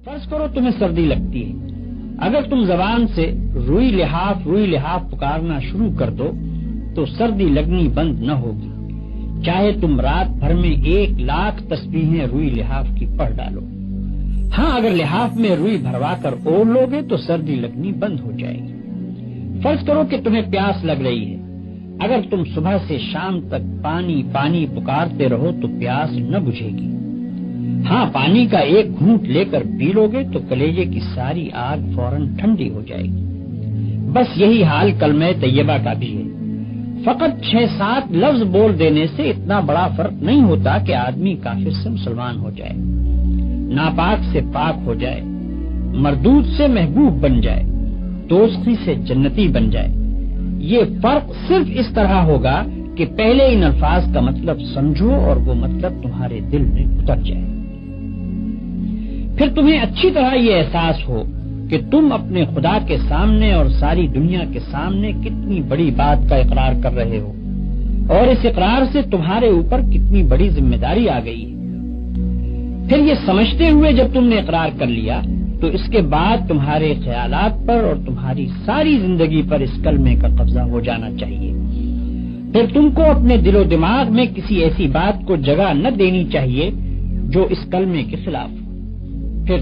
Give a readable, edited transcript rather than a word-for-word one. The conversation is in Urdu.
فرض کرو تمہیں سردی لگتی ہے، اگر تم زبان سے روئی لحاف پکارنا شروع کر دو تو سردی لگنی بند نہ ہوگی، چاہے تم رات بھر میں 1,00,000 تسبیحیں روئی لحاف کی پڑھ ڈالو۔ ہاں، اگر لحاف میں روئی بھروا کر اوڑھ لوگے تو سردی لگنی بند ہو جائے گی۔ فرض کرو کہ تمہیں پیاس لگ رہی ہے، اگر تم صبح سے شام تک پانی پانی پکارتے رہو تو پیاس نہ بجھے گی۔ ہاں، پانی کا ایک گھونٹ لے کر پی لوگے تو کلیجے کی ساری آگ فوراً ٹھنڈی ہو جائے گی۔ بس یہی حال کلمہ طیبہ کا بھی ہے، فقط 6-7 لفظ بول دینے سے اتنا بڑا فرق نہیں ہوتا کہ آدمی کافر سے مسلمان ہو جائے، ناپاک سے پاک ہو جائے، مردود سے محبوب بن جائے، دوزخی سے جنتی بن جائے۔ یہ فرق صرف اس طرح ہوگا کہ پہلے ان الفاظ کا مطلب سمجھو اور وہ مطلب تمہارے دل میں اتر جائے، پھر تمہیں اچھی طرح یہ احساس ہو کہ تم اپنے خدا کے سامنے اور ساری دنیا کے سامنے کتنی بڑی بات کا اقرار کر رہے ہو، اور اس اقرار سے تمہارے اوپر کتنی بڑی ذمہ داری آ گئی ہے۔ پھر یہ سمجھتے ہوئے جب تم نے اقرار کر لیا تو اس کے بعد تمہارے خیالات پر اور تمہاری ساری زندگی پر اس کلمے کا قبضہ ہو جانا چاہیے۔ پھر تم کو اپنے دل و دماغ میں کسی ایسی بات کو جگہ نہ دینی چاہیے جو اس کلمے کے خلاف ہو۔ پھر